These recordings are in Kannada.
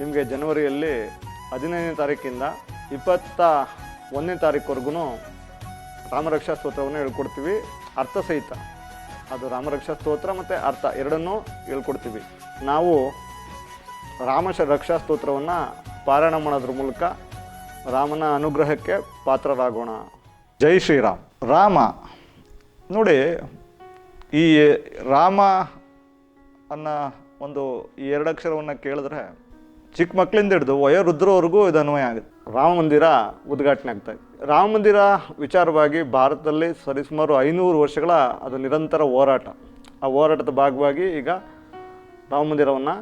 ನಿಮಗೆ ಜನವರಿಯಲ್ಲಿ 15ನೇ ತಾರೀಕಿಂದ 21ನೇ ತಾರೀಕುವರೆಗೂ ರಾಮರಕ್ಷಾ ಸ್ತೋತ್ರವನ್ನು ಹೇಳ್ಕೊಡ್ತೀವಿ, ಅರ್ಥ ಸಹಿತ. ಅದು ರಾಮರಕ್ಷಾ ಸ್ತೋತ್ರ ಮತ್ತು ಅರ್ಥ ಎರಡನ್ನೂ ಹೇಳ್ಕೊಡ್ತೀವಿ. ನಾವು ರಕ್ಷಾ ಸ್ತೋತ್ರವನ್ನು ಪಾರಾಯಣ ಮಾಡೋದ್ರ ಮೂಲಕ ರಾಮನ ಅನುಗ್ರಹಕ್ಕೆ ಪಾತ್ರರಾಗೋಣ. ಜೈ ಶ್ರೀರಾಮ್. ರಾಮ ನೋಡಿ, ಈ ರಾಮ ಅನ್ನೋ ಒಂದು ಈ ಎರಡಕ್ಷರವನ್ನು ಕೇಳಿದ್ರೆ ಚಿಕ್ಕ ಮಕ್ಕಳಿಂದ ಹಿಡಿದು ವಯೋವೃದ್ಧರವರೆಗೂ ಇದು ಅನ್ವಯ ಆಗುತ್ತೆ. ರಾಮ ಮಂದಿರ ಉದ್ಘಾಟನೆ ಆಗ್ತಾಯಿದೆ. ರಾಮ ಮಂದಿರ ವಿಚಾರವಾಗಿ ಭಾರತದಲ್ಲಿ ಸರಿಸುಮಾರು 500 ವರ್ಷಗಳ ಅದು ನಿರಂತರ ಹೋರಾಟ. ಆ ಹೋರಾಟದ ಭಾಗವಾಗಿ ಈಗ ರಾಮ ಮಂದಿರವನ್ನು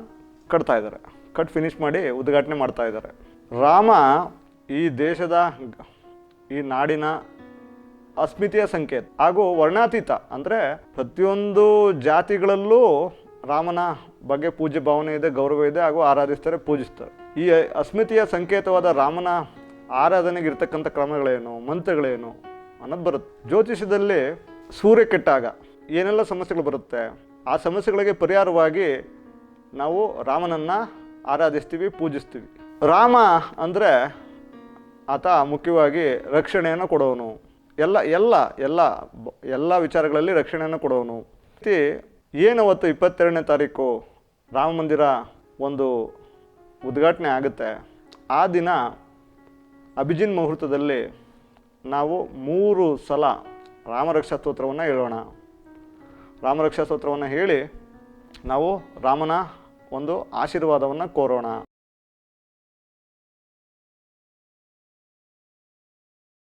ಕಟ್ತಾ ಇದ್ದಾರೆ. ಫಿನಿಷ್ ಮಾಡಿ ಉದ್ಘಾಟನೆ ಮಾಡ್ತಾ ಇದ್ದಾರೆ. ರಾಮ ಈ ದೇಶದ, ಈ ನಾಡಿನ ಅಸ್ಮಿತೆಯ ಸಂಕೇತ ಹಾಗೂ ವರ್ಣಾತೀತ. ಅಂದರೆ ಪ್ರತಿಯೊಂದು ಜಾತಿಗಳಲ್ಲೂ ರಾಮನ ಬಗ್ಗೆ ಪೂಜ್ಯ ಭಾವನೆ ಇದೆ, ಗೌರವ ಇದೆ, ಹಾಗೂ ಆರಾಧಿಸ್ತಾರೆ, ಪೂಜಿಸ್ತಾರೆ. ಈ ಅಸ್ಮಿತೆಯ ಸಂಕೇತವಾದ ರಾಮನ ಆರಾಧನೆಗೆ ಇರ್ತಕ್ಕಂಥ ಕ್ರಮಗಳೇನು, ಮಂತ್ರಗಳೇನು ಅನ್ನೋದು ಬರುತ್ತೆ. ಜ್ಯೋತಿಷದಲ್ಲಿ ಸೂರ್ಯ ಕೆಟ್ಟಾಗ ಏನೆಲ್ಲ ಸಮಸ್ಯೆಗಳು ಬರುತ್ತೆ, ಆ ಸಮಸ್ಯೆಗಳಿಗೆ ಪರಿಹಾರವಾಗಿ ನಾವು ರಾಮನನ್ನು ಆರಾಧಿಸ್ತೀವಿ, ಪೂಜಿಸ್ತೀವಿ. ರಾಮ ಅಂದರೆ ಆತ ಮುಖ್ಯವಾಗಿ ರಕ್ಷಣೆಯನ್ನು ಕೊಡೋನು, ಎಲ್ಲ ಎಲ್ಲ ಎಲ್ಲ ಎಲ್ಲ ವಿಚಾರಗಳಲ್ಲಿ ರಕ್ಷಣೆಯನ್ನು ಕೊಡೋನು. ಏನವತ್ತು 22ನೇ ತಾರೀಕು ರಾಮ ಮಂದಿರ ಒಂದು ಉದ್ಘಾಟನೆ ಆಗುತ್ತೆ, ಆ ದಿನ ಅಭಿಜಿನ್ ಮುಹೂರ್ತದಲ್ಲಿ ನಾವು 3 ಸಲ ರಾಮರಕ್ಷಾ ಸ್ತೋತ್ರವನ್ನು ಹೇಳೋಣ. ರಾಮರಕ್ಷಾ ಸ್ತೋತ್ರವನ್ನು ಹೇಳಿ ನಾವು ರಾಮನ ಒಂದು ಆಶೀರ್ವಾದವನ್ನು ಕೋರೋಣ.